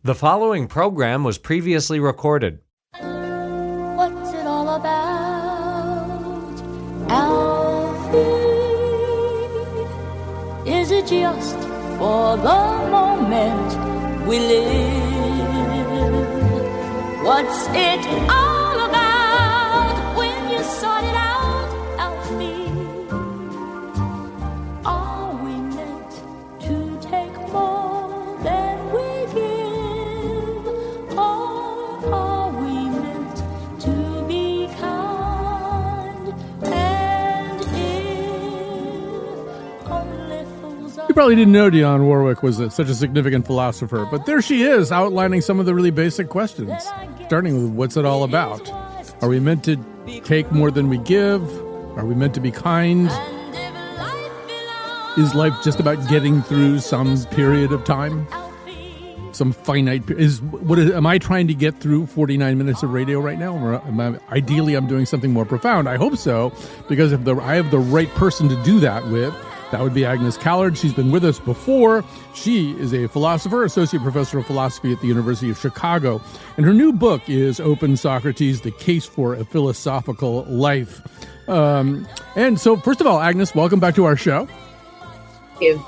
The following program was previously recorded. What's it all about, Alfie? Is it just for the moment we live? What's it all about when you sort it out, Alfie? Are we meant to take more than we give? Or are we meant to be kind? And if only fools are... You probably didn't know Dionne Warwick was such a significant philosopher, but there she is, outlining some of the really basic questions, starting with what's it all about? Are we meant to take more than we give? Are we meant to be kind? Is life just about getting through some period of time? Some finite am I trying to get through 49 minutes of radio right now? Or ideally I'm doing something more profound. I hope so, because if I have the right person to do that with, that would be Agnes Callard. She's been with us before. She is a philosopher, associate professor of philosophy at the University of Chicago. And her new book is Open Socrates, The Case for a Philosophical Life. And so, first of all, Agnes, welcome back to our show. Thank you.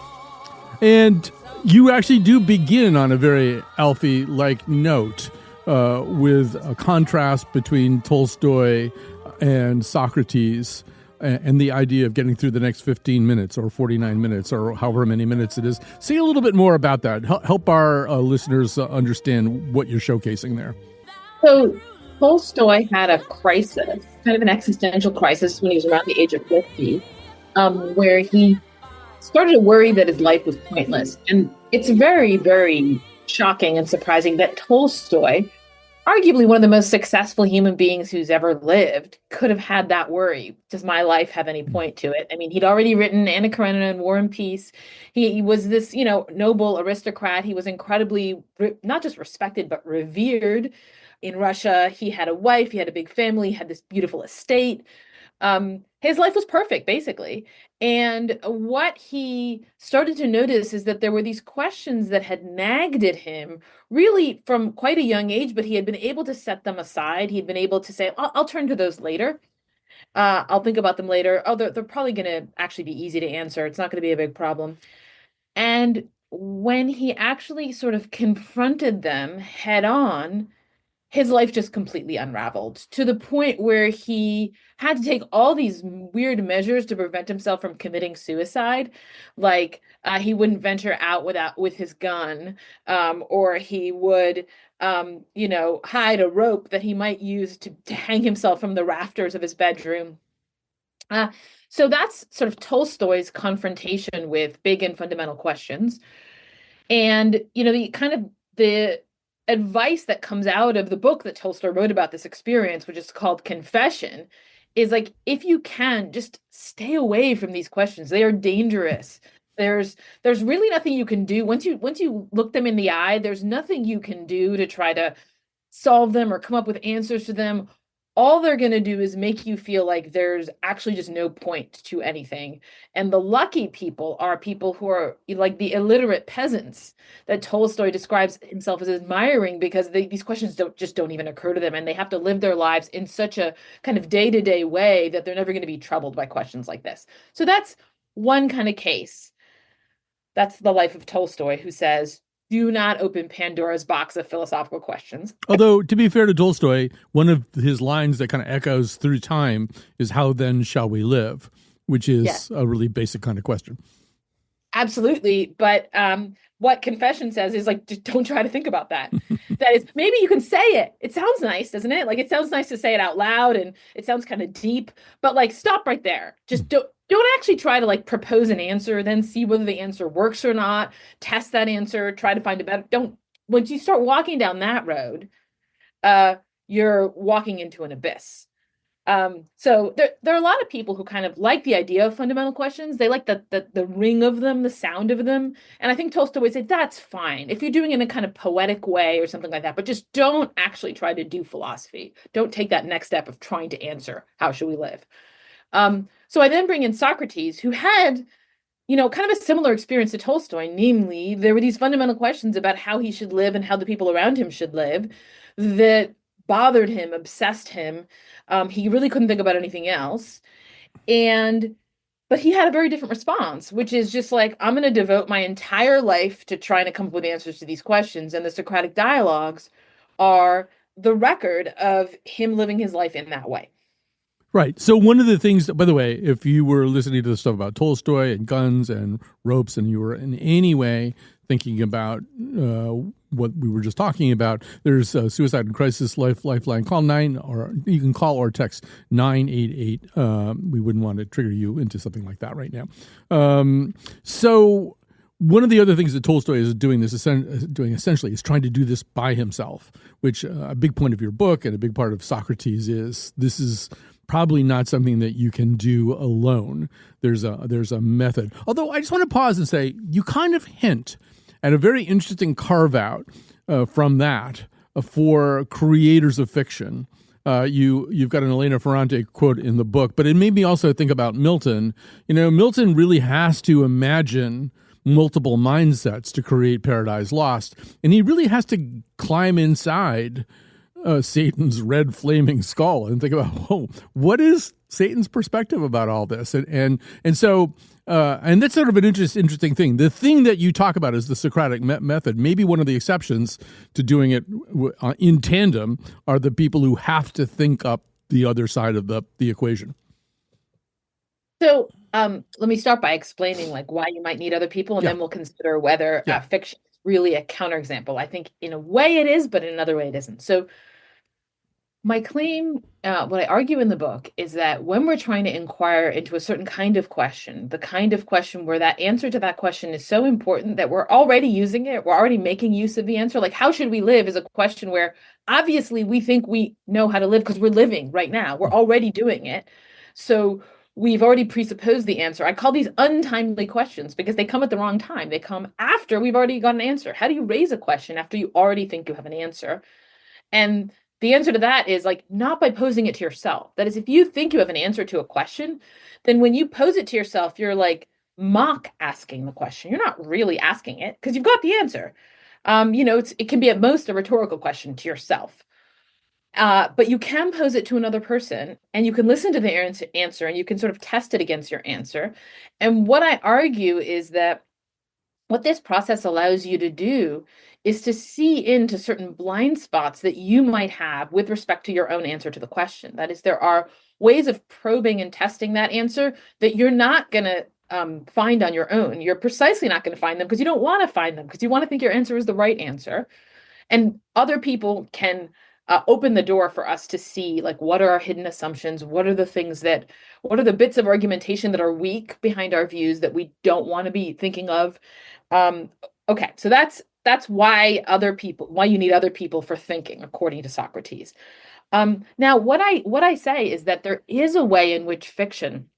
And you actually do begin on a very Alfie-like note with a contrast between Tolstoy and Socrates and the idea of getting through the next 15 minutes or 49 minutes or however many minutes it is. Say a little bit more about that. Help our listeners understand what you're showcasing there. So Tolstoy had a crisis, kind of an existential crisis when he was around the age of 50, where he started to worry that his life was pointless. And it's very, very shocking and surprising that Tolstoy, arguably one of the most successful human beings who's ever lived, could have had that worry. Does my life have any point to it? I mean, he'd already written Anna Karenina and War and Peace. He was this, noble aristocrat. He was incredibly not just respected, but revered in Russia. He had a wife, he had a big family, he had this beautiful estate. His life was perfect, basically. And what he started to notice is that there were these questions that had nagged at him really from quite a young age, but he had been able to set them aside. He'd been able to say, I'll turn to those later. I'll think about them later. Oh, they're probably going to actually be easy to answer. It's not going to be a big problem. And when he actually sort of confronted them head on, his life just completely unraveled to the point where he had to take all these weird measures to prevent himself from committing suicide. Like he wouldn't venture out with his gun, or he would, hide a rope that he might use to hang himself from the rafters of his bedroom. So that's sort of Tolstoy's confrontation with big and fundamental questions. And, the advice that comes out of the book that Tolstoy wrote about this experience, which is called Confession, is like, if you can, just stay away from these questions. They are dangerous. There's really nothing you can do. Once you look them in the eye, there's nothing you can do to try to solve them or come up with answers to them. All they're going to do is make you feel like there's actually just no point to anything. And the lucky people are people who are like the illiterate peasants that Tolstoy describes himself as admiring, because these questions don't even occur to them. And they have to live their lives in such a kind of day-to-day way that they're never going to be troubled by questions like this. So that's one kind of case. That's the life of Tolstoy, who says, do not open Pandora's box of philosophical questions. Although, to be fair to Tolstoy, one of his lines that kind of echoes through time is, how then shall we live? Which is a really basic kind of question. Absolutely. But what Confession says is like, just don't try to think about that. That is, maybe you can say it. It sounds nice, doesn't it? Like, it sounds nice to say it out loud and it sounds kind of deep, but like, stop right there. Just don't actually try to like propose an answer, then see whether the answer works or not. Test that answer, try to find a better. Once you start walking down that road, you're walking into an abyss. So there are a lot of people who kind of like the idea of fundamental questions. They like the ring of them, the sound of them. And I think Tolstoy would say that's fine if you're doing it in a kind of poetic way or something like that, but just don't actually try to do philosophy. Don't take that next step of trying to answer how should we live. So I then bring in Socrates, who had kind of a similar experience to Tolstoy. Namely, there were these fundamental questions about how he should live and how the people around him should live that bothered him, obsessed him. He really couldn't think about anything else. But he had a very different response, which is just like, I'm going to devote my entire life to trying to come up with answers to these questions. And the Socratic dialogues are the record of him living his life in that way. Right. So one of the things, by the way, if you were listening to the stuff about Tolstoy and guns and ropes, and you were in any way thinking about what we were just talking about, there's a Suicide Crisis Lifeline. Call 9, or you can call or text 988. We wouldn't want to trigger you into something like that right now. So one of the other things that Tolstoy is doing essentially is trying to do this by himself, which a big point of your book and a big part of Socrates is this is probably not something that you can do alone. There's a method. Although I just want to pause and say, you kind of hint at a very interesting carve out from that for creators of fiction. You've got an Elena Ferrante quote in the book, but it made me also think about Milton. Milton really has to imagine multiple mindsets to create Paradise Lost, and he really has to climb inside Satan's red flaming skull and think about, what is Satan's perspective about all this? And so that's sort of an interesting thing. The thing that you talk about is the Socratic method. Maybe one of the exceptions to doing it in tandem are the people who have to think up the other side of the equation. So let me start by explaining why you might need other people, and then we'll consider whether fiction is really a counterexample. I think in a way it is, but in another way it isn't. So my claim, what I argue in the book, is that when we're trying to inquire into a certain kind of question, the kind of question where that answer to that question is so important that we're already using it, we're already making use of the answer. Like, how should we live is a question where obviously we think we know how to live because we're living right now. We're already doing it. So we've already presupposed the answer. I call these untimely questions because they come at the wrong time. They come after we've already got an answer. How do you raise a question after you already think you have an answer? And the answer to that is not by posing it to yourself. That is, if you think you have an answer to a question, then when you pose it to yourself, you're mock asking the question. You're not really asking it because you've got the answer. It can be at most a rhetorical question to yourself. But you can pose it to another person, and you can listen to the answer, and you can sort of test it against your answer. And what I argue is that what this process allows you to do is to see into certain blind spots that you might have with respect to your own answer to the question. That is, there are ways of probing and testing that answer that you're not going to find on your own. You're precisely not going to find them because you don't want to find them, because you want to think your answer is the right answer. And other people can open the door for us to see what are our hidden assumptions, what are the bits of argumentation that are weak behind our views that we don't want to be thinking of. Okay, so that's why you need other people for thinking, according to Socrates. Now, what I say is that there is a way in which fiction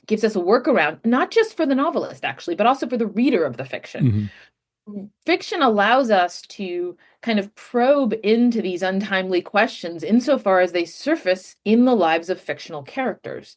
gives us a workaround, not just for the novelist, actually, but also for the reader of the fiction. Mm-hmm. Fiction allows us to kind of probe into these untimely questions insofar as they surface in the lives of fictional characters.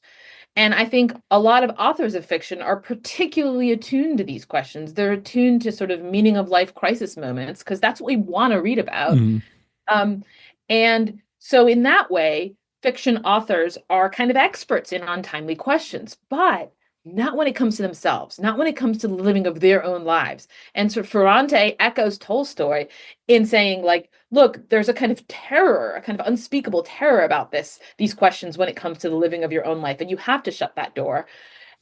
And I think a lot of authors of fiction are particularly attuned to these questions. They're attuned to sort of meaning of life crisis moments, because that's what we want to read about. Mm-hmm. And so in that way, fiction authors are kind of experts in untimely questions, but not when it comes to themselves, not when it comes to the living of their own lives. And so Ferrante echoes Tolstoy in saying, look, there's a kind of terror, a kind of unspeakable terror about these questions when it comes to the living of your own life. And you have to shut that door.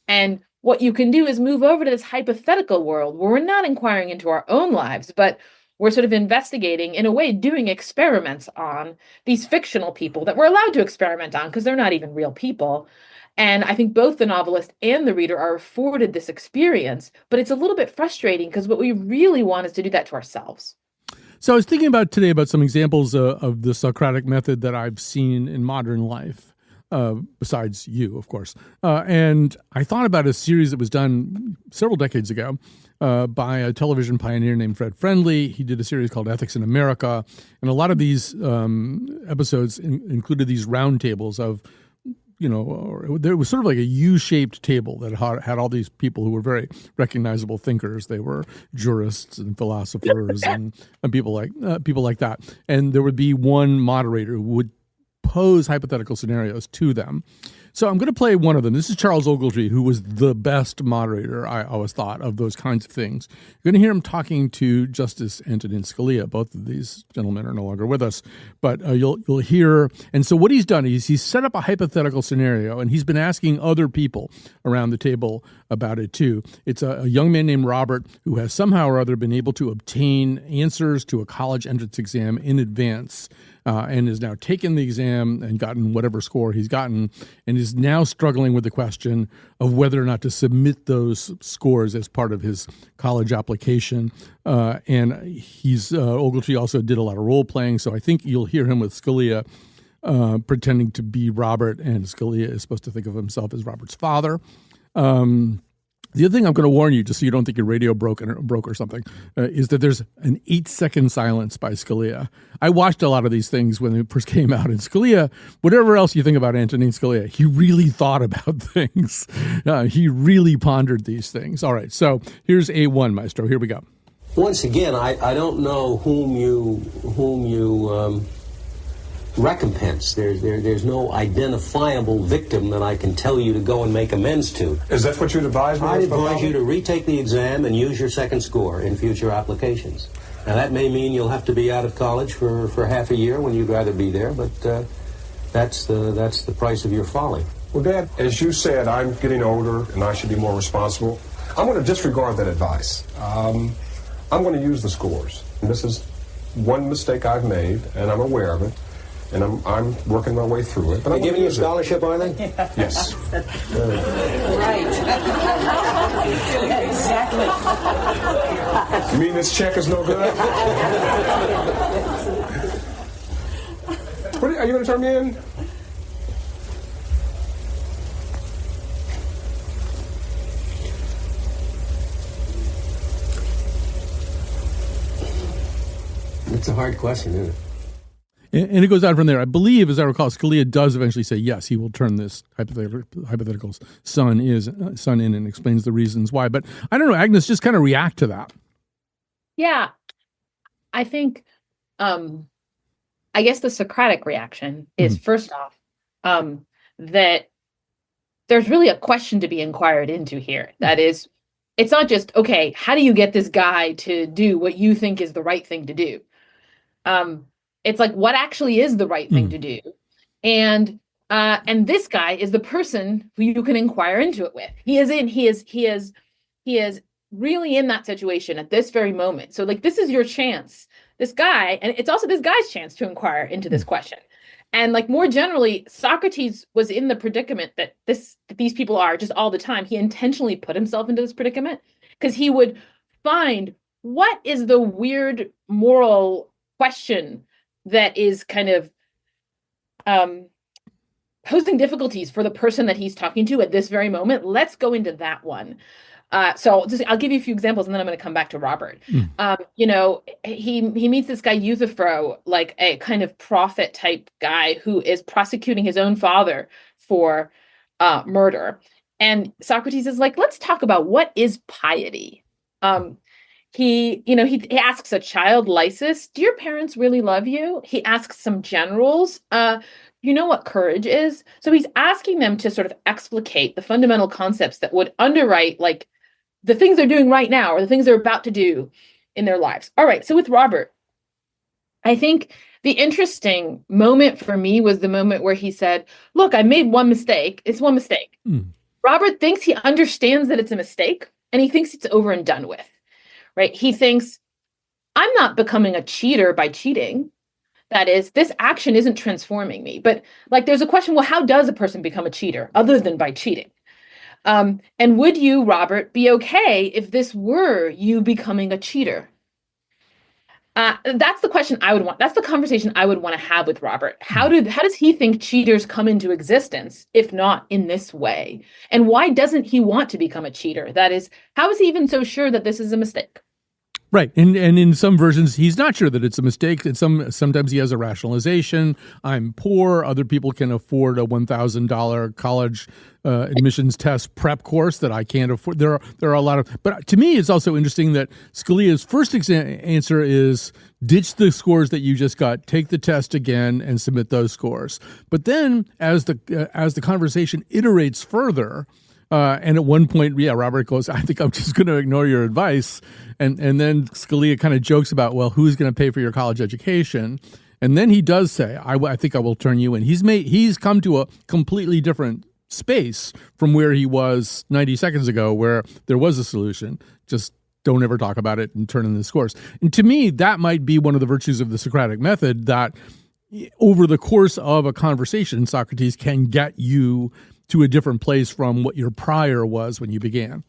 And what you can do is move over to this hypothetical world where we're not inquiring into our own lives, but we're sort of investigating, in a way, doing experiments on these fictional people that we're allowed to experiment on because they're not even real people. And I think both the novelist and the reader are afforded this experience, but it's a little bit frustrating because what we really want is to do that to ourselves. So I was thinking today about some examples of the Socratic method that I've seen in modern life, besides you, of course. And I thought about a series that was done several decades ago by a television pioneer named Fred Friendly. He did a series called Ethics in America. And a lot of these episodes included these roundtables of there was sort of like a U-shaped table that had all these people who were very recognizable thinkers. They were jurists and philosophers and people like that. And there would be one moderator who would pose hypothetical scenarios to them. So I'm going to play one of them. This is Charles Ogletree, who was the best moderator, I always thought, of those kinds of things. You're going to hear him talking to Justice Antonin Scalia. Both of these gentlemen are no longer with us, but you'll hear. And so what he's done is he's set up a hypothetical scenario, and he's been asking other people around the table about it too. It's a young man named Robert who has somehow or other been able to obtain answers to a college entrance exam in advance, and has now taken the exam and gotten whatever score he's gotten, and is now struggling with the question of whether or not to submit those scores as part of his college application. And Ogletree also did a lot of role playing, so I think you'll hear him with Scalia pretending to be Robert, and Scalia is supposed to think of himself as Robert's father. The other thing I'm going to warn you, just so you don't think your radio broke or something, is that there's an 8-second silence by Scalia. I watched a lot of these things when they first came out, and Scalia, whatever else you think about Antonin Scalia, he really thought about things. He really pondered these things. All right, so here's A1, Maestro. Here we go. Once again, I don't know whom you recompense. There's no identifiable victim that I can tell you to go and make amends to. Is that what you'd advise me? I'd advise you to retake the exam and use your second score in future applications. Now, that may mean you'll have to be out of college for half a year when you'd rather be there, but that's the price of your folly. Well, Dad, as you said, I'm getting older and I should be more responsible. I'm going to disregard that advice. I'm going to use the scores. And this is one mistake I've made, and I'm aware of it. And I'm working my way through it. But They're giving you a scholarship, are they? Yes. Right. Exactly. You mean this check is no good? Are you going to turn me in? It's a hard question, isn't it? And it goes on from there. I believe, as I recall, Scalia does eventually say, yes, he will turn this hypothetical son in and explains the reasons why. But I don't know, Agnes, just kind of react to that. Yeah. I think, I guess the Socratic reaction is, first off, that there's really a question to be inquired into here. That is, it's not just, okay, how do you get this guy to do what you think is the right thing to do? It's like, what actually is the right thing to do? And this guy is the person who you can inquire into it with. He is really in that situation at this very moment. So like, this is your chance, this guy, and it's also this guy's chance to inquire into this question. And like, more generally, Socrates was in the predicament that these people are just all the time. He intentionally put himself into this predicament because he would find, what is the weird moral question that is kind of posing difficulties for the person that he's talking to at this very moment? Let's go into that one. So I'll give you a few examples, and then I'm going to come back to Robert. He meets this guy Euthyphro, like a kind of prophet type guy who is prosecuting his own father for murder. And Socrates is like, let's talk about what is piety. He asks a child, Lysis, do your parents really love you? He asks some generals, you know what courage is? So he's asking them to sort of explicate the fundamental concepts that would underwrite like the things they're doing right now or the things they're about to do in their lives. All right. So with Robert, I think the interesting moment for me was the moment where he said, look, I made one mistake. It's one mistake. Robert thinks he understands that it's a mistake, and he thinks it's over and done with. Right? He thinks, I'm not becoming a cheater by cheating. That is, this action isn't transforming me. But like, there's a question, well, how does a person become a cheater other than by cheating? And would you, Robert, be okay if this were you becoming a cheater? That's the question I would want. That's the conversation I would want to have with Robert. How does he think cheaters come into existence, if not in this way? And why doesn't he want to become a cheater? That is, how is he even so sure that this is a mistake? Right, and in some versions, he's not sure that it's a mistake. Sometimes he has a rationalization. I'm poor. Other people can afford a $1,000 college admissions test prep course that I can't afford. There are a lot of. But to me, it's also interesting that Scalia's first answer is ditch the scores that you just got, take the test again, and submit those scores. But then, as the conversation iterates further. And at one point, Robert goes, I think I'm just going to ignore your advice. And then Scalia kind of jokes about, well, who's going to pay for your college education? And then he does say, I think I will turn you in. He's come to a completely different space from where he was 90 seconds ago, where there was a solution. Just don't ever talk about it and turn in the scores. And to me, that might be one of the virtues of the Socratic method, that over the course of a conversation, Socrates can get you to a different place from what your prior was when you began.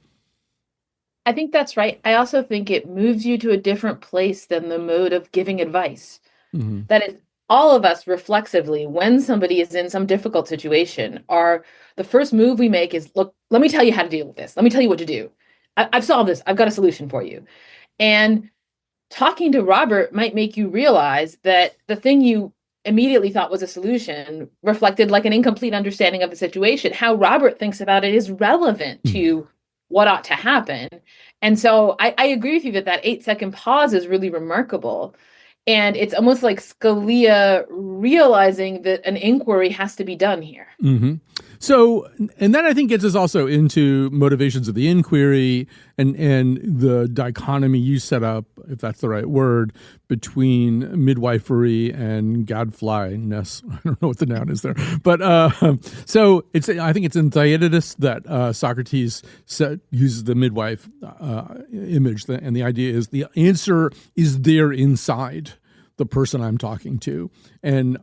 I think that's right. I also think it moves you to a different place than the mode of giving advice. Mm-hmm. That is, all of us reflexively, when somebody is in some difficult situation, the first move we make is, look, let me tell you how to deal with this. Let me tell you what to do. I've solved this. I've got a solution for you. And talking to Robert might make you realize that the thing you immediately thought was a solution reflected like an incomplete understanding of the situation. How Robert thinks about it is relevant to what ought to happen. And so I agree with you that 8-second pause is really remarkable. And it's almost like Scalia realizing that an inquiry has to be done here. Mm-hmm. So, and that I think gets us also into motivations of the inquiry and the dichotomy you set up, if that's the right word, between midwifery and gadflyness. I don't know what the noun is there. But so I think it's in Theaetetus that Socrates uses the midwife image. And the idea is the answer is there inside the person I'm talking to. And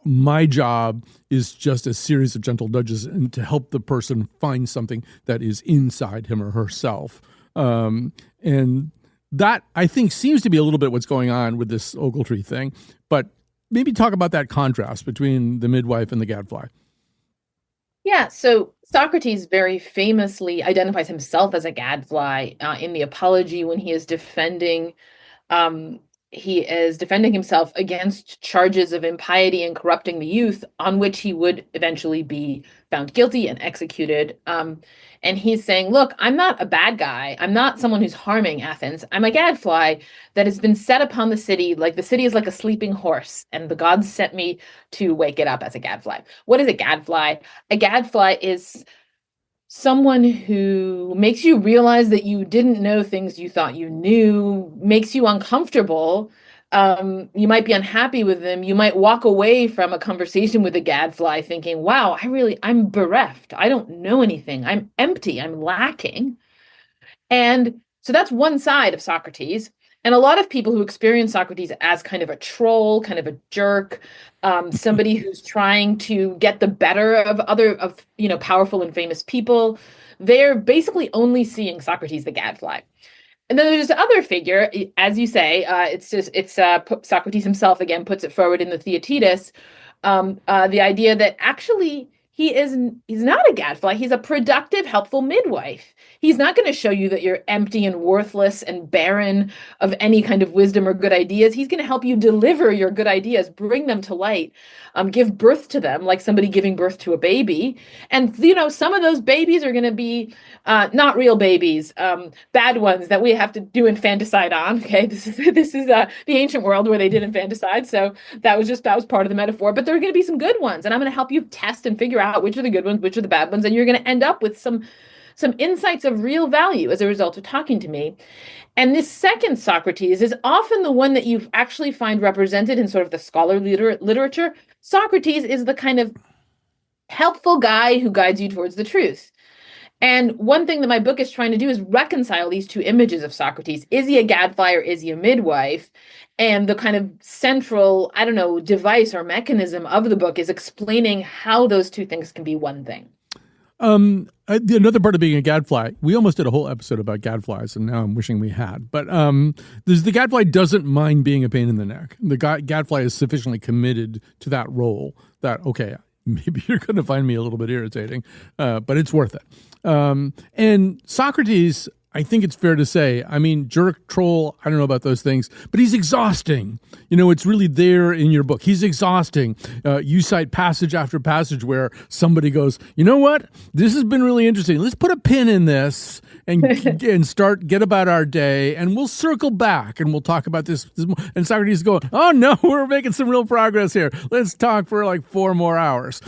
my job is just a series of gentle nudges and to help the person find something that is inside him or herself. And that, I think, seems to be a little bit what's going on with this Ogletree thing. But maybe talk about that contrast between the midwife and the gadfly. Yeah, so Socrates very famously identifies himself as a gadfly in the Apology when he is defending himself against charges of impiety and corrupting the youth, on which he would eventually be found guilty and executed. And he's saying, look, I'm not a bad guy. I'm not someone who's harming Athens. I'm a gadfly that has been set upon the city. Like the city is like a sleeping horse, and the gods sent me to wake it up as a gadfly. What is a gadfly? A gadfly is someone who makes you realize that you didn't know things you thought you knew, makes you uncomfortable. You might be unhappy with them. You might walk away from a conversation with a gadfly thinking, wow, I'm bereft. I don't know anything. I'm empty. I'm lacking. And so that's one side of Socrates. And a lot of people who experience Socrates as kind of a troll, kind of a jerk, somebody who's trying to get the better of powerful and famous people, they're basically only seeing Socrates the gadfly. And then there's this other figure, as you say, Socrates himself again puts it forward in the Theaetetus, the idea that actually he's not a gadfly. He's a productive, helpful midwife. He's not going to show you that you're empty and worthless and barren of any kind of wisdom or good ideas. He's going to help you deliver your good ideas, bring them to light, give birth to them like somebody giving birth to a baby. And, some of those babies are going to be not real babies, bad ones that we have to do infanticide on. Okay, this is the ancient world where they did infanticide. So that was part of the metaphor. But there are going to be some good ones, and I'm going to help you test and figure out which are the good ones, which are the bad ones, and you're going to end up with some insights of real value as a result of talking to me. And this second Socrates is often the one that you actually find represented in sort of the scholarly literature. Socrates is the kind of helpful guy who guides you towards the truth. And one thing that my book is trying to do is reconcile these two images of Socrates. Is he a gadfly or is he a midwife? And the kind of central, device or mechanism of the book is explaining how those two things can be one thing. Another part of being a gadfly, we almost did a whole episode about gadflies, and now I'm wishing we had. But the gadfly doesn't mind being a pain in the neck. The gadfly is sufficiently committed to that role that, okay, maybe you're going to find me a little bit irritating, but it's worth it. And Socrates, I think it's fair to say, I mean, jerk, troll, I don't know about those things, but he's exhausting. It's really there in your book. He's exhausting. You cite passage after passage where somebody goes, you know what? This has been really interesting. Let's put a pin in this and get about our day, and we'll circle back and we'll talk about this. And Socrates is going, oh no, we're making some real progress here. Let's talk for like 4 more hours.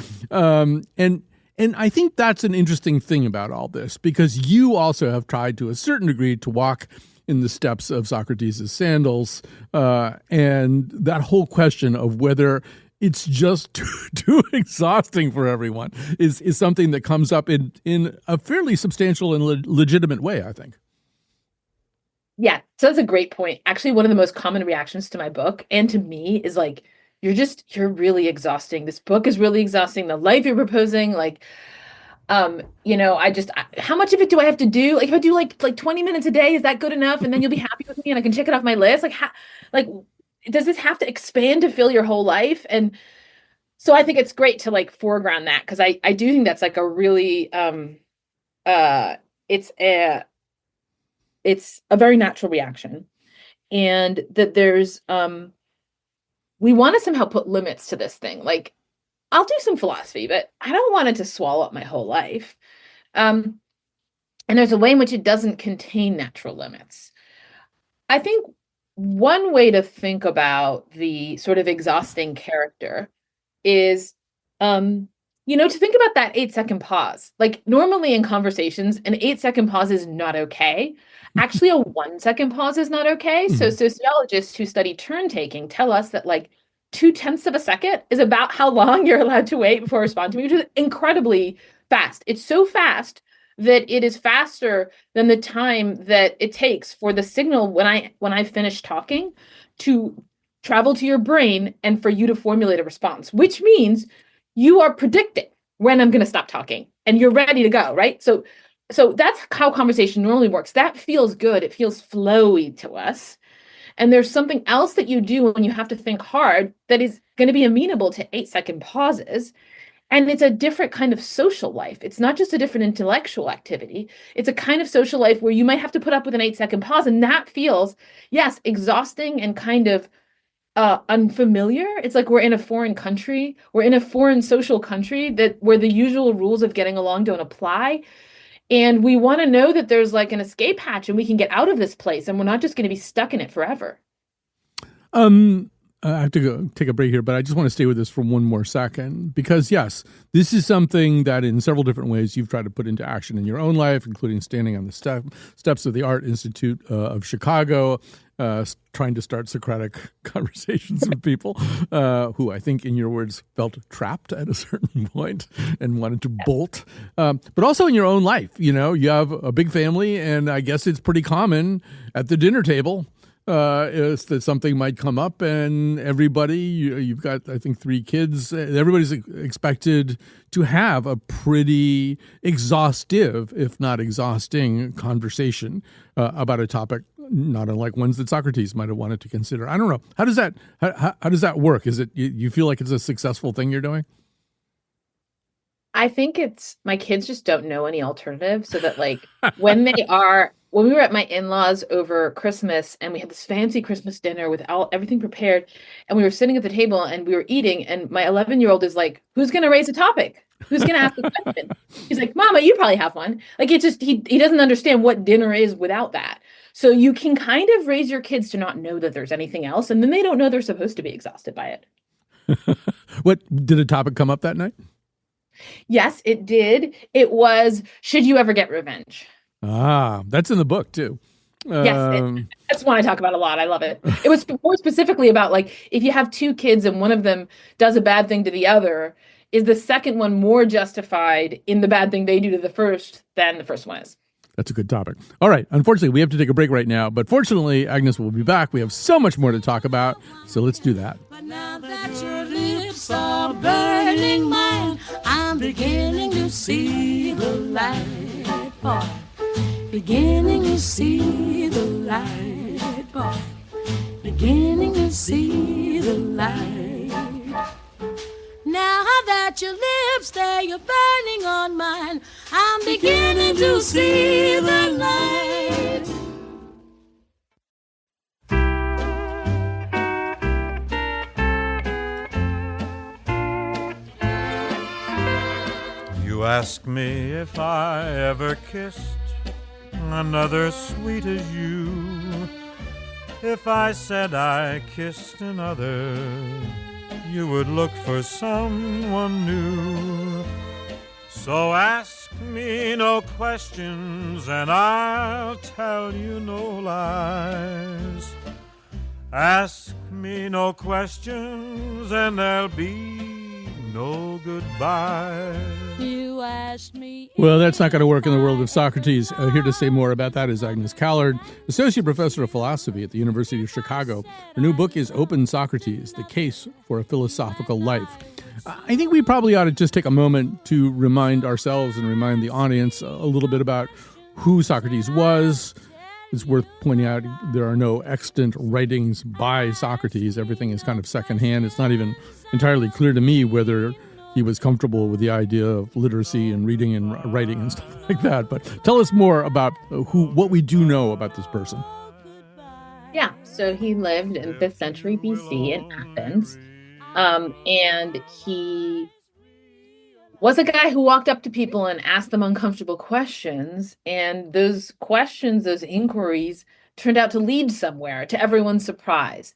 And I think that's an interesting thing about all this, because you also have tried to a certain degree to walk in the steps of Socrates' sandals. And that whole question of whether it's just too exhausting for everyone is something that comes up in a fairly substantial and legitimate way, I think. Yeah, so that's a great point. Actually, one of the most common reactions to my book and to me is like, you're really exhausting. This book is really exhausting. The life you're proposing, like, how much of it do I have to do? Like, if I do like 20 minutes a day, is that good enough? And then you'll be happy with me and I can check it off my list. Like, does this have to expand to fill your whole life? And so I think it's great to like foreground that, because I do think that's like a really, it's a very natural reaction, and that there's, we want to somehow put limits to this thing. Like, I'll do some philosophy, but I don't want it to swallow up my whole life. And there's a way in which it doesn't contain natural limits. I think one way to think about the sort of exhausting character is, to think about that 8-second pause. Like, normally in conversations, an 8-second pause is not okay. Actually, a 1-second pause is not okay. Mm-hmm. So sociologists who study turn taking tell us that like 0.2 of a second is about how long you're allowed to wait before responding, which is incredibly fast. It's so fast that it is faster than the time that it takes for the signal when I finish talking to travel to your brain and for you to formulate a response, which means you are predicting when I'm going to stop talking and you're ready to go, right? So that's how conversation normally works. That feels good. It feels flowy to us. And there's something else that you do when you have to think hard that is going to be amenable to 8-second pauses. And it's a different kind of social life. It's not just a different intellectual activity. It's a kind of social life where you might have to put up with an 8-second pause. And that feels, yes, exhausting and kind of unfamiliar. It's like we're in a foreign country. We're in a foreign social country where the usual rules of getting along don't apply. And we want to know that there's like an escape hatch and we can get out of this place and we're not just going to be stuck in it forever. I have to go take a break here, but I just want to stay with this for one more second, because yes, this is something that in several different ways you've tried to put into action in your own life, including standing on the steps of the Art Institute of Chicago, trying to start Socratic conversations with people who I think, in your words, felt trapped at a certain point and wanted to bolt. But also in your own life, you have a big family, and I guess it's pretty common at the dinner table is that something might come up, and everybody, you've got, I think, 3 kids, everybody's expected to have a pretty exhaustive, if not exhausting, conversation about a topic not unlike ones that Socrates might have wanted to consider. I don't know. How does that work? Is it you feel like it's a successful thing you're doing? I think it's my kids just don't know any alternative, so that like when we were at my in-laws over Christmas and we had this fancy Christmas dinner with everything prepared, and we were sitting at the table and we were eating, and my 11-year-old is like, who's going to raise a topic? Who's going to ask a question? He's like, Mama, you probably have one. Like, it just, he doesn't understand what dinner is without that. So you can kind of raise your kids to not know that there's anything else, and then they don't know they're supposed to be exhausted by it. What did a topic come up that night? Yes, it did. It was, should you ever get revenge? Ah, that's in the book too. Yes, that's one I talk about a lot. I love it. It was more specifically about like, if you have 2 kids and one of them does a bad thing to the other, is the second one more justified in the bad thing they do to the first than the first one is? That's a good topic. All right. Unfortunately, we have to take a break right now, but fortunately, Agnes will be back. We have so much more to talk about, so let's do that. But now that your lips are burning mine, I'm beginning to see the light, boy. Beginning to see the light, boy. Beginning to see the light. Now that your lips, they are burning on mine, I'm beginning to see the light. ask me if I ever kissed another sweet as you. If I said I kissed another, you would look for someone new. So ask me no questions and I'll tell you no lies. Ask me no questions and there'll be no goodbye. You asked me. Well, that's not going to work in the world of Socrates. Here to say more about that is Agnes Callard, Associate Professor of Philosophy at the University of Chicago. Her new book is Open Socrates, The Case for a Philosophical Life. I think we probably ought to just take a moment to remind ourselves and remind the audience a little bit about who Socrates was. It's worth pointing out there are no extant writings by Socrates. Everything is kind of secondhand. It's not even entirely clear to me whether he was comfortable with the idea of literacy and reading and writing and stuff like that. But tell us more about what we do know about this person. Yeah, so he lived in 5th century BC in Athens. And he was a guy who walked up to people and asked them uncomfortable questions. And those questions, those inquiries, turned out to lead somewhere, to everyone's surprise.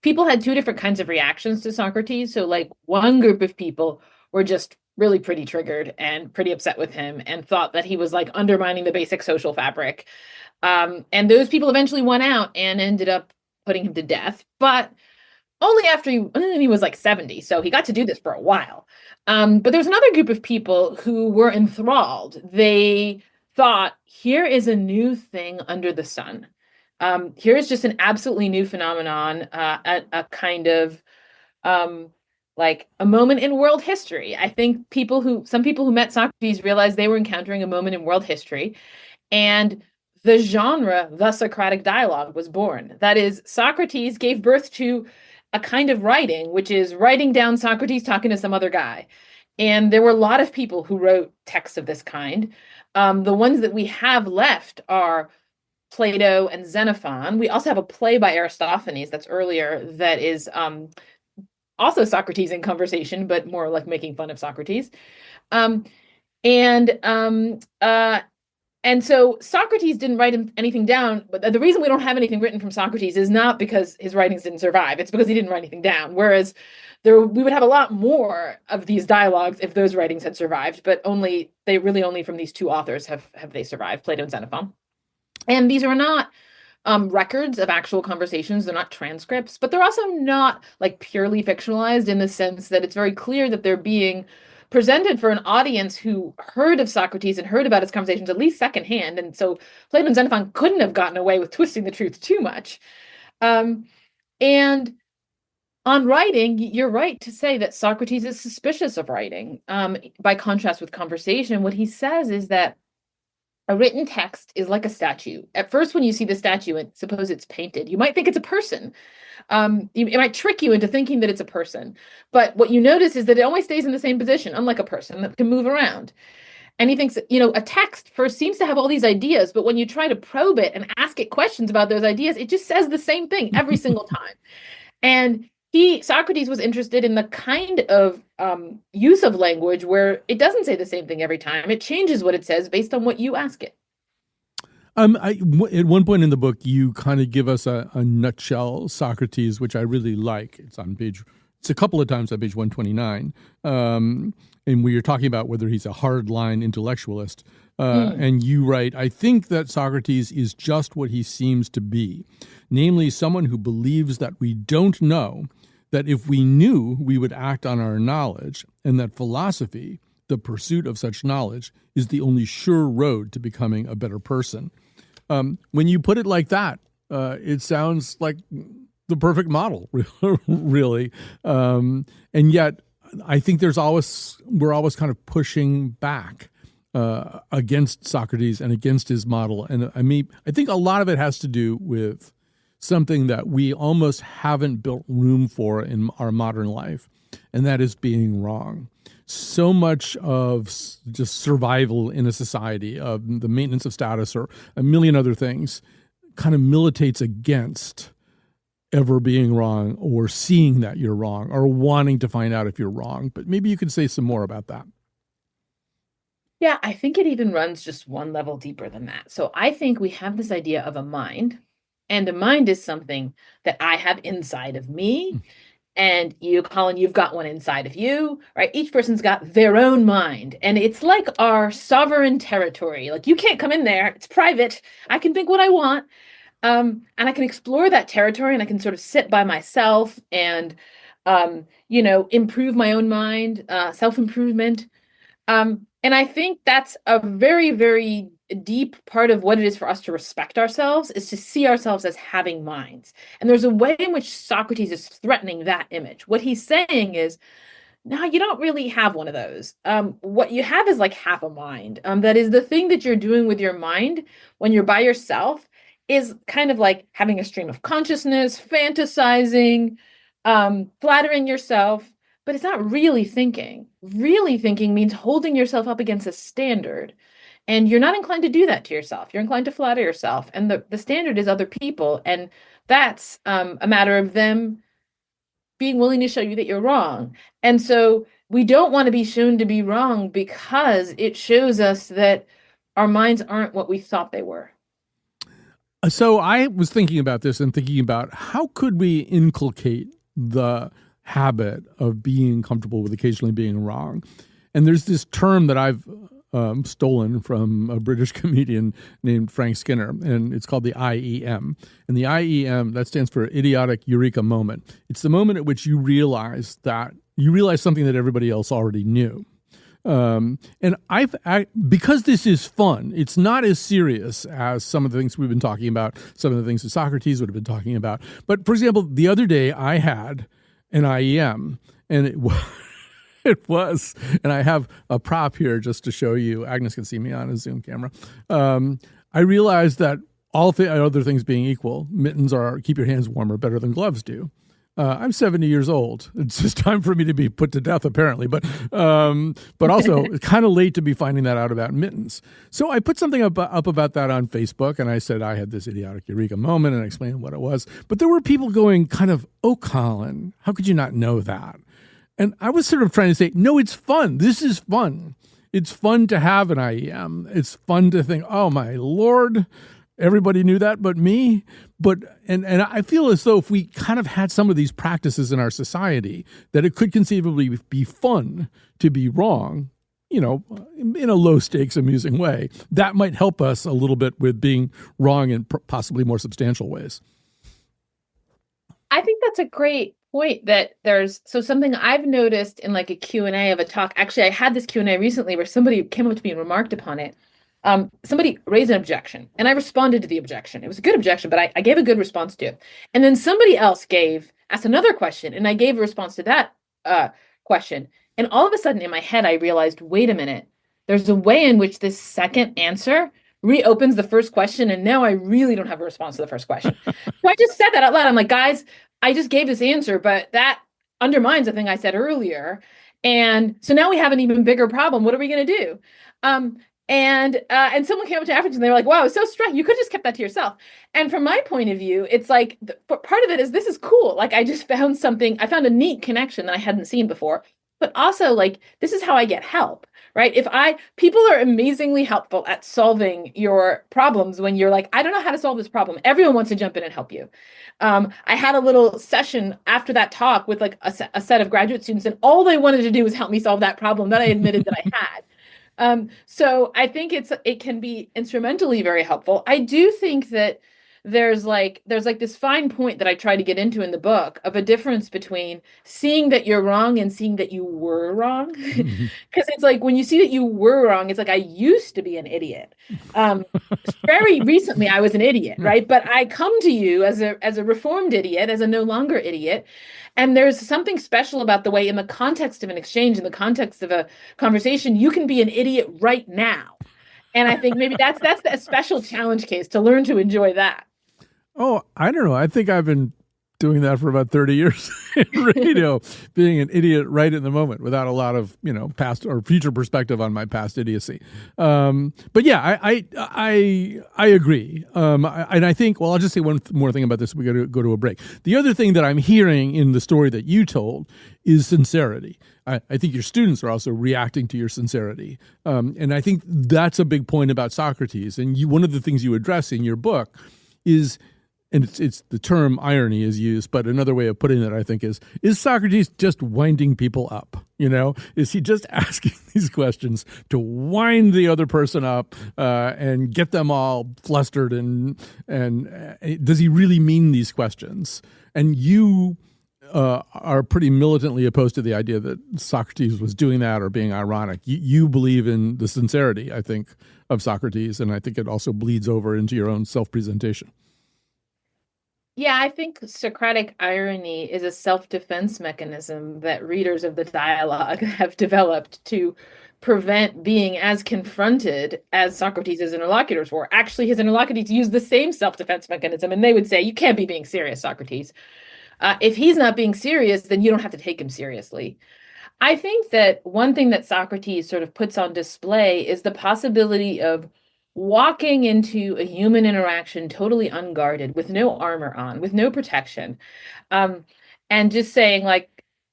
People had two different kinds of reactions to Socrates. So like one group of people were just really pretty triggered and pretty upset with him and thought that he was like undermining the basic social fabric. And those people eventually won out and ended up putting him to death. But only after he was like 70, so he got to do this for a while. But there's another group of people who were enthralled. They thought, here is a new thing under the sun. Here is just an absolutely new phenomenon, a kind of like a moment in world history. I think some people who met Socrates realized they were encountering a moment in world history. And the genre, the Socratic dialogue, was born. That is, Socrates gave birth to a kind of writing, which is writing down Socrates talking to some other guy. And there were a lot of people who wrote texts of this kind. The ones that we have left are Plato and Xenophon. We also have a play by Aristophanes that's earlier that is also Socrates in conversation, but more like making fun of Socrates. And so Socrates didn't write anything down, but the reason we don't have anything written from Socrates is not because his writings didn't survive. It's because he didn't write anything down. Whereas we would have a lot more of these dialogues if those writings had survived, but only from these two authors have they survived, Plato and Xenophon. And these are not records of actual conversations. They're not transcripts, but they're also not like purely fictionalized in the sense that it's very clear that they're being presented for an audience who heard of Socrates and heard about his conversations at least secondhand. And so Plato and Xenophon couldn't have gotten away with twisting the truth too much. And on writing, you're right to say that Socrates is suspicious of writing. By contrast with conversation, what he says is that a written text is like a statue. At first, when you see the statue and suppose it's painted, you might think it's a person. It might trick you into thinking that it's a person. But what you notice is that it always stays in the same position, unlike a person that can move around. And he thinks, a text first seems to have all these ideas, but when you try to probe it and ask it questions about those ideas, it just says the same thing every single time. And Socrates was interested in the kind of use of language where it doesn't say the same thing every time. It changes what it says based on what you ask it. At one point in the book, you kind of give us a nutshell Socrates, which I really like. It's a couple of times on page 129. And we are talking about whether he's a hardline intellectualist. And you write, I think that Socrates is just what he seems to be, namely someone who believes that we don't know, that if we knew, we would act on our knowledge, and that philosophy, the pursuit of such knowledge, is the only sure road to becoming a better person. When you put it like that, it sounds like the perfect model, really. And yet, I think we're always kind of pushing back against Socrates and against his model. And I think a lot of it has to do with something that we almost haven't built room for in our modern life, and that is being wrong. So much of just survival in a society, of the maintenance of status or a million other things, kind of militates against ever being wrong or seeing that you're wrong or wanting to find out if you're wrong. But maybe you could say some more about that. Yeah, I think it even runs just one level deeper than that. So I think we have this idea of a mind, and a mind is something that I have inside of me. And you, Colin, you've got one inside of you, right? Each person's got their own mind. And it's like our sovereign territory. Like you can't come in there. It's private. I can think what I want. And I can explore that territory and I can sort of sit by myself and, improve my own mind, self-improvement. And I think that's a very, very deep part of what it is for us to respect ourselves is to see ourselves as having minds. And there's a way in which Socrates is threatening that image. What he's saying is, no, you don't really have one of those. What you have is like half a mind. That is the thing that you're doing with your mind when you're by yourself is kind of like having a stream of consciousness, fantasizing, flattering yourself, but it's not really thinking. Really thinking means holding yourself up against a standard. And you're not inclined to do that to yourself. You're inclined to flatter yourself. And the standard is other people. And that's a matter of them being willing to show you that you're wrong. And so we don't want to be shown to be wrong because it shows us that our minds aren't what we thought they were. So I was thinking about this and thinking about how could we inculcate the habit of being comfortable with occasionally being wrong. And there's this term that I've stolen from a British comedian named Frank Skinner, and it's called the IEM. And the IEM, that stands for idiotic eureka moment. It's the moment at which you realize something that everybody else already knew. And because this is fun, it's not as serious as some of the things we've been talking about, some of the things that Socrates would have been talking about. But for example, the other day I had an IEM, and it was, and I have a prop here just to show you. Agnes can see me on a Zoom camera. I realized that all other things being equal, mittens keep your hands warmer better than gloves do. I'm 70 years old. It's just time for me to be put to death, apparently. But also it's kind of late to be finding that out about mittens. So I put something up about that on Facebook, and I said I had this idiotic eureka moment, and I explained what it was. But there were people going kind of, "Oh, Colin, how could you not know that?" And I was sort of trying to say, no, it's fun. This is fun. It's fun to have an IEM. It's fun to think, oh, my Lord, everybody knew that but me. And I feel as though if we kind of had some of these practices in our society, that it could conceivably be fun to be wrong, in a low stakes, amusing way. That might help us a little bit with being wrong in possibly more substantial ways. I think that's a great point that something I've noticed in like a Q&A of a talk. Actually, I had this Q&A recently where somebody came up to me and remarked upon it. Somebody raised an objection and I responded to the objection. It was a good objection, but I gave a good response to it. And then somebody else asked another question and I gave a response to that question. And all of a sudden in my head, I realized, wait a minute, there's a way in which this second answer reopens the first question. And now I really don't have a response to the first question. So I just said that out loud. I'm like, guys, I just gave this answer, but that undermines the thing I said earlier. And so now we have an even bigger problem. What are we going to do? And someone came up to afterwards and they were like, wow, it's so striking. You could just kept that to yourself. And from my point of view, it's like, part of it is this is cool. Like I just found I found a neat connection that I hadn't seen before. But also like, this is how I get help, right? People are amazingly helpful at solving your problems when you're like, I don't know how to solve this problem. Everyone wants to jump in and help you. I had a little session after that talk with like a set of graduate students, and all they wanted to do was help me solve that problem that I admitted that I had. So I think it can be instrumentally very helpful. I do think that there's like this fine point that I try to get into in the book of a difference between seeing that you're wrong and seeing that you were wrong. Because it's like when you see that you were wrong, it's like I used to be an idiot. Very recently I was an idiot, right? But I come to you as a reformed idiot, as a no longer idiot. And there's something special about the way in the context of an exchange, in the context of a conversation, you can be an idiot right now. And I think maybe that's a special challenge case to learn to enjoy that. Oh, I don't know. I think I've been doing that for about 30 years in radio, being an idiot right in the moment without a lot of, past or future perspective on my past idiocy. But yeah, I agree. And I think, I'll just say one more thing about this. We got to go to a break. The other thing that I'm hearing in the story that you told is sincerity. I think your students are also reacting to your sincerity. And I think that's a big point about Socrates. And one of the things you address in your book is, and it's the term irony is used, but another way of putting it, I think, is Socrates just winding people up? Is he just asking these questions to wind the other person up and get them all flustered? And does he really mean these questions? And you are pretty militantly opposed to the idea that Socrates was doing that or being ironic. You believe in the sincerity, I think, of Socrates, and I think it also bleeds over into your own self-presentation. Yeah, I think Socratic irony is a self-defense mechanism that readers of the dialogue have developed to prevent being as confronted as Socrates' interlocutors were. Actually, his interlocutors use the same self-defense mechanism, and they would say, you can't be being serious, Socrates. If he's not being serious, then you don't have to take him seriously. I think that one thing that Socrates sort of puts on display is the possibility of walking into a human interaction totally unguarded, with no armor on, with no protection, and just saying,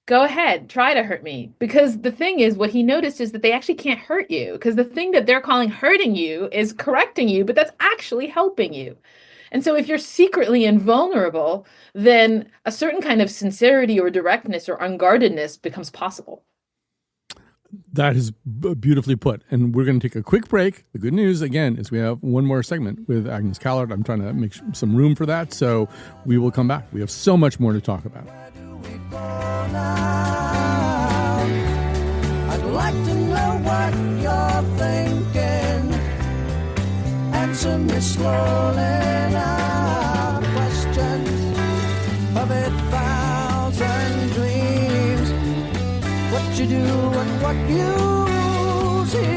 go ahead, try to hurt me. Because the thing is, what he noticed is that they actually can't hurt you, because the thing that they're calling hurting you is correcting you, but that's actually helping you. And so if you're secretly invulnerable, then a certain kind of sincerity or directness or unguardedness becomes possible. That is beautifully put. And we're going to take a quick break. The good news, again, is we have one more segment with Agnes Callard. I'm trying to make some room for that. So we will come back. We have so much more to talk about. I'd like to know what you're thinking. Answer me slowly now. Questions of 8,000 dreams. What you do and what you see.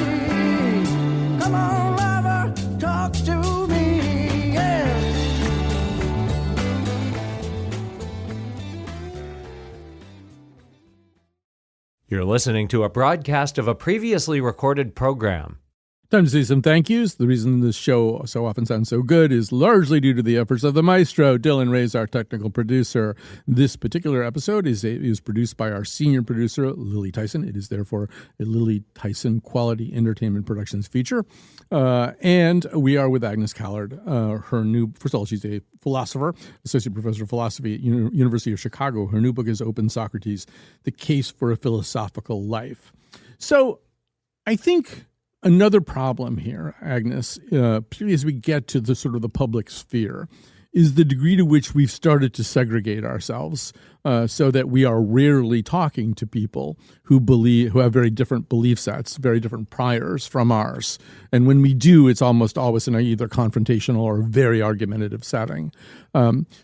Come on, lover, talk to me, yeah. You're listening to a broadcast of a previously recorded program. Time to say some thank yous. The reason this show so often sounds so good is largely due to the efforts of the maestro, Dylan Reyes, our technical producer. This particular episode is produced by our senior producer, Lily Tyson. It is therefore a Lily Tyson Quality Entertainment Productions feature. And we are with Agnes Callard. First of all, she's a philosopher, associate professor of philosophy at University of Chicago. Her new book is Open Socrates, The Case for a Philosophical Life. So I think another problem here, Agnes, particularly as we get to the sort of the public sphere, is the degree to which we've started to segregate ourselves so that we are rarely talking to people who have very different belief sets, very different priors from ours. And when we do, it's almost always in a either confrontational or very argumentative setting.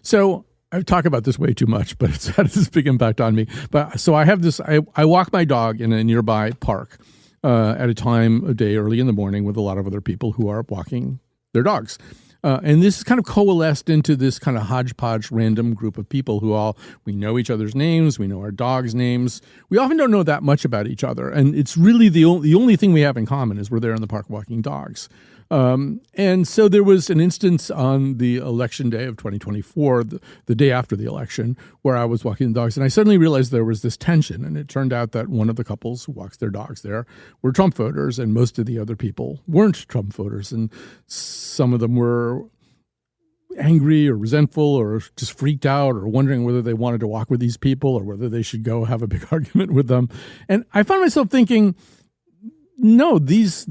So I talk about this way too much, but it's had this big impact on me. But so I have this, I walk my dog in a nearby park at a time of day early in the morning with a lot of other people who are walking their dogs. And this is kind of coalesced into this kind of hodgepodge random group of people we know each other's names, we know our dogs' names. We often don't know that much about each other. And it's really the only thing we have in common is we're there in the park walking dogs. And so there was an instance on the election day of 2024, the day after the election, where I was walking the dogs, and I suddenly realized there was this tension. And it turned out that one of the couples who walks their dogs there were Trump voters, and most of the other people weren't Trump voters. And some of them were angry or resentful or just freaked out or wondering whether they wanted to walk with these people or whether they should go have a big argument with them. And I found myself thinking, no,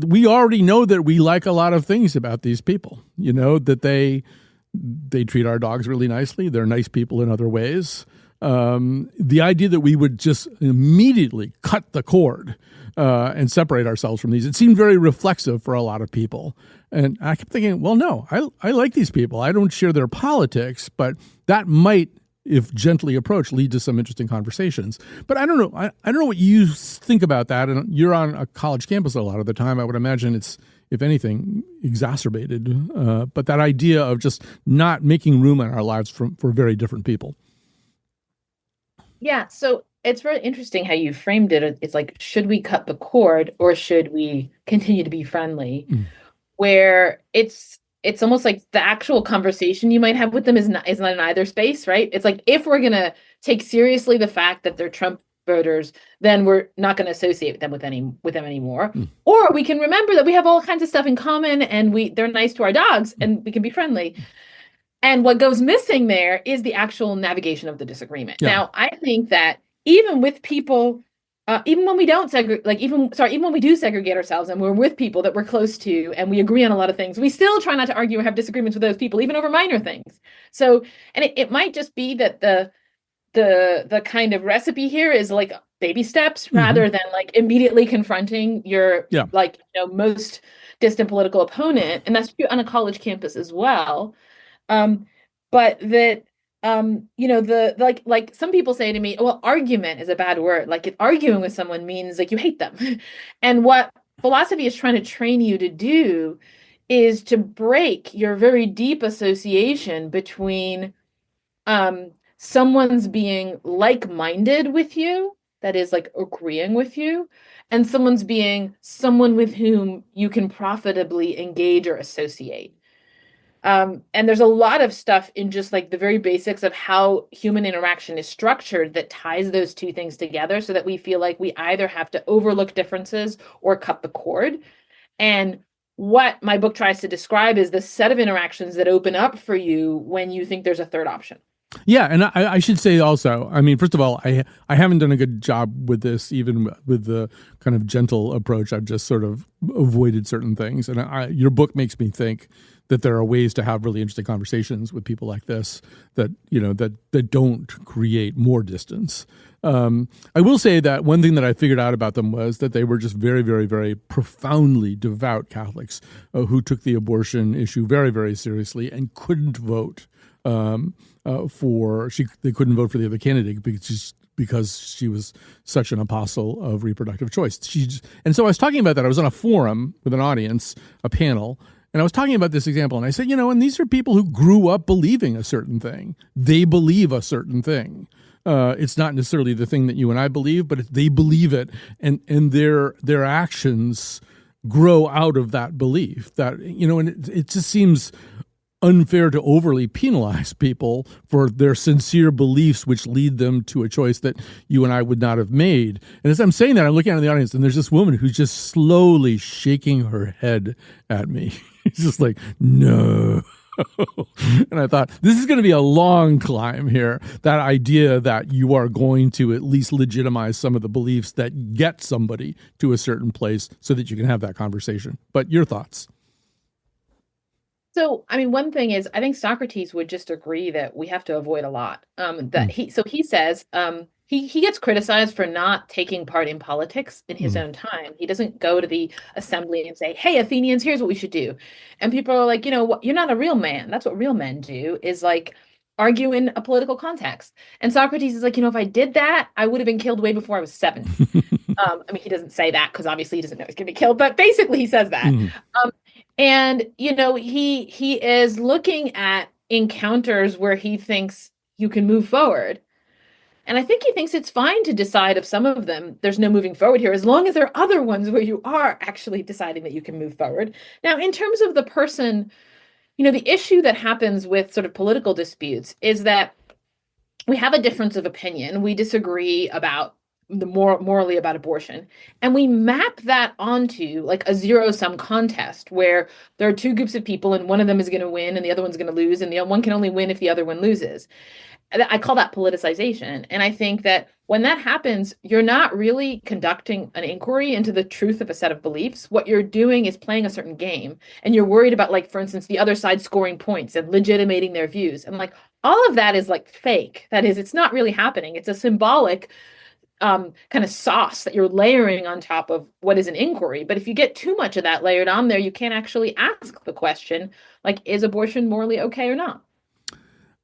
we already know that we like a lot of things about these people, that they treat our dogs really nicely. They're nice people in other ways. The idea that we would just immediately cut the cord and separate ourselves from these, it seemed very reflexive for a lot of people. And I kept thinking, well, no, I like these people. I don't share their politics, but that might, if gently approached, lead to some interesting conversations. But I don't know. I don't know what you think about that. And you're on a college campus a lot of the time. I would imagine it's, if anything, exacerbated. But that idea of just not making room in our lives for very different people. Yeah, so it's really interesting how you framed it. It's like, should we cut the cord or should we continue to be friendly? Where it's almost like the actual conversation you might have with them is not in either space, right? It's like if we're gonna take seriously the fact that they're Trump voters, then we're not going to associate them with them anymore. Or we can remember that we have all kinds of stuff in common and they're nice to our dogs and we can be friendly. And what goes missing there is the actual navigation of the disagreement. Yeah. Now, I think that even with people, even when we don't segregate, even when we do segregate ourselves and we're with people that we're close to and we agree on a lot of things, we still try not to argue or have disagreements with those people, even over minor things. So, and it might just be that the kind of recipe here is like baby steps rather than like immediately confronting your most distant political opponent, and that's true on a college campus as well. But that, like some people say to me, well, argument is a bad word. Like arguing with someone means like you hate them. And what philosophy is trying to train you to do is to break your very deep association between someone's being like-minded with you, that is like agreeing with you, and someone's being someone with whom you can profitably engage or associate. And there's a lot of stuff in just like the very basics of how human interaction is structured that ties those two things together so that we feel like we either have to overlook differences or cut the cord. And what my book tries to describe is the set of interactions that open up for you when you think there's a third option. Yeah, and I should say also, I mean, first of all, I haven't done a good job with this, even with the kind of gentle approach. I've just sort of avoided certain things. And your book makes me think that there are ways to have really interesting conversations with people like this that, that don't create more distance. I will say that one thing that I figured out about them was that they were just very, very, very profoundly devout Catholics who took the abortion issue very, very seriously and couldn't vote. They couldn't vote for the other candidate because she was such an apostle of reproductive choice. And so I was talking about that. I was on a forum with an audience, a panel, and I was talking about this example. And I said, and these are people who grew up believing a certain thing. They believe a certain thing. It's not necessarily the thing that you and I believe, but they believe it, and their actions grow out of that belief. That and it just seems unfair to overly penalize people for their sincere beliefs, which lead them to a choice that you and I would not have made. And as I'm saying that, I'm looking out in the audience, and there's this woman who's just slowly shaking her head at me. It's just like, no. And I thought, this is going to be a long climb here. That idea that you are going to at least legitimize some of the beliefs that get somebody to a certain place so that you can have that conversation. But your thoughts? So, I mean, one thing is, I think Socrates would just agree that we have to avoid a lot. He says he gets criticized for not taking part in politics in his own time. He doesn't go to the assembly and say, "Hey, Athenians, here's what we should do." And people are like, you're not a real man. That's what real men do, is like argue in a political context. And Socrates is like, if I did that, I would have been killed way before I was 7. I mean, he doesn't say that because obviously he doesn't know he's going to be killed, but basically he says that. And, he is looking at encounters where he thinks you can move forward. And I think he thinks it's fine to decide of some of them, there's no moving forward here, as long as there are other ones where you are actually deciding that you can move forward. Now, in terms of the person, the issue that happens with sort of political disputes is that we have a difference of opinion. We disagree about morally about abortion. And we map that onto like a zero-sum contest where there are two groups of people and one of them is going to win and the other one's going to lose, and the one can only win if the other one loses. I call that politicization. And I think that when that happens, you're not really conducting an inquiry into the truth of a set of beliefs. What you're doing is playing a certain game. And you're worried about, like, for instance, the other side scoring points and legitimating their views. And like all of that is like fake. That is, it's not really happening. It's a symbolic kind of sauce that you're layering on top of what is an inquiry. But if you get too much of that layered on there, you can't actually ask the question, like, is abortion morally okay or not?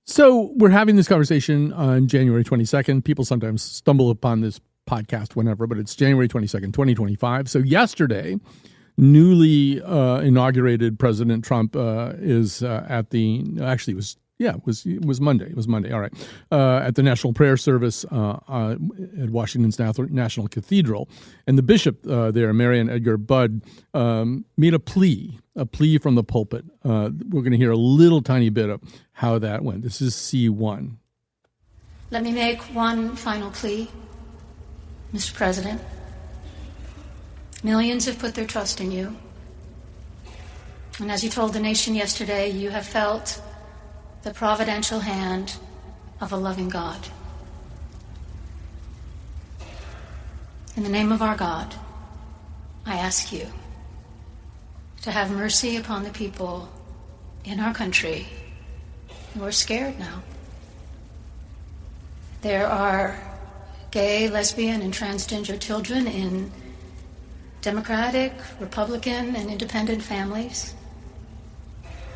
So we're having this conversation on January 22nd. People sometimes stumble upon this podcast whenever, but it's January 22nd, 2025. So yesterday, newly inaugurated President Trump is actually it was Yeah, it was Monday. It was Monday. All right. At the National Prayer Service at Washington's National Cathedral. And the bishop there, Marian Edgar Budd, made a plea from the pulpit. We're going to hear a little tiny bit of how that went. This is C1. Let me make one final plea, Mr. President. Millions have put their trust in you. And as you told the nation yesterday, you have felt the providential hand of a loving God. In the name of our God, I ask you to have mercy upon the people in our country who are scared now. There are gay, lesbian, and transgender children in Democratic, Republican, and independent families.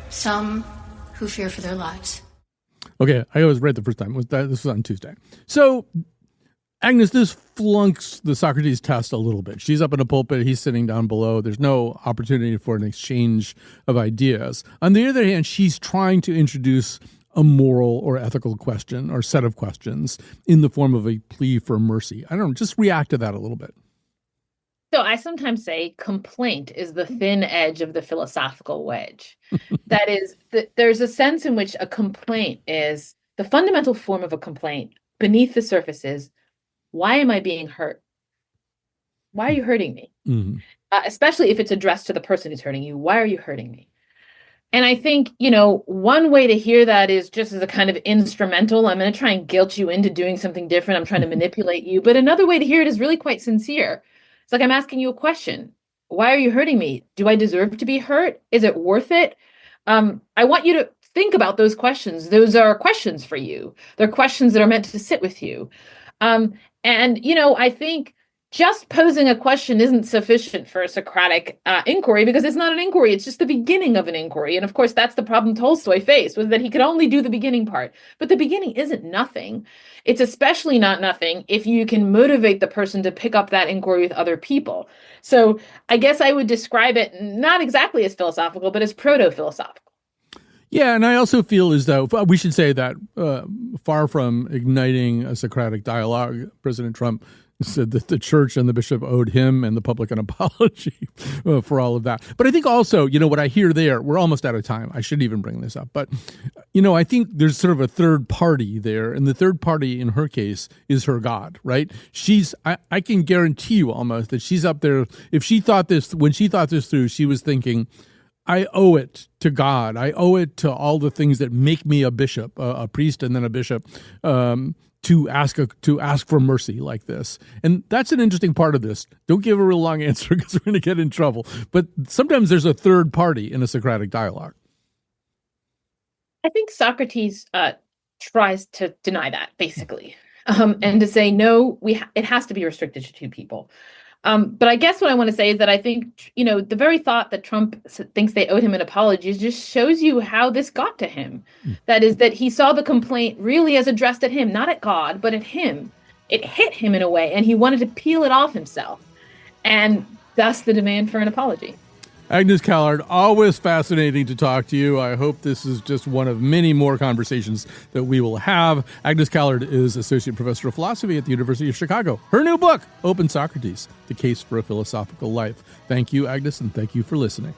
Some who fear for their lives. Okay, I was right the first time. This was on Tuesday. So, Agnes, this flunks the Socrates test a little bit. She's up in a pulpit. He's sitting down below. There's no opportunity for an exchange of ideas. On the other hand, she's trying to introduce a moral or ethical question or set of questions in the form of a plea for mercy. I don't know, just react to that a little bit. So I sometimes say complaint is the thin edge of the philosophical wedge. That is, there's a sense in which a complaint is the fundamental form of a complaint. Beneath the surface is, why am I being hurt? Why are you hurting me? Mm-hmm. Especially if it's addressed to the person who's hurting you. Why are you hurting me? And I think, one way to hear that is just as a kind of instrumental. I'm going to try and guilt you into doing something different. I'm trying to manipulate you. But another way to hear it is really quite sincere. It's like I'm asking you a question. Why are you hurting me? Do I deserve to be hurt? Is it worth it? I want you to think about those questions. Those are questions for you. They're questions that are meant to sit with you. I think just posing a question isn't sufficient for a Socratic inquiry because it's not an inquiry. It's just the beginning of an inquiry. And of course, that's the problem Tolstoy faced, was that he could only do the beginning part. But the beginning isn't nothing. It's especially not nothing if you can motivate the person to pick up that inquiry with other people. So I guess I would describe it not exactly as philosophical, but as proto-philosophical. Yeah, and I also feel as though we should say that far from igniting a Socratic dialogue, President Trump said that the church and the bishop owed him and the public an apology for all of that. But I think also, what I hear there, we're almost out of time. I shouldn't even bring this up. But, I think there's sort of a third party there. And the third party in her case is her God, right? I can guarantee you almost that she's up there. When she thought this through, she was thinking, I owe it to God. I owe it to all the things that make me a bishop, a priest and then a bishop, to ask for mercy like this. And that's an interesting part of this. Don't give a real long answer because we're going to get in trouble. But sometimes there's a third party in a Socratic dialogue. I think Socrates tries to deny that, basically, and to say, no, it has to be restricted to two people. But I guess what I want to say is that I think, the very thought that Trump thinks they owed him an apology just shows you how this got to him. That is that he saw the complaint really as addressed at him, not at God, but at him. It hit him in a way, and he wanted to peel it off himself. And thus the demand for an apology. Agnes Callard, always fascinating to talk to you. I hope this is just one of many more conversations that we will have. Agnes Callard is Associate Professor of Philosophy at the University of Chicago. Her new book, Open Socrates, The Case for a Philosophical Life. Thank you, Agnes, and thank you for listening.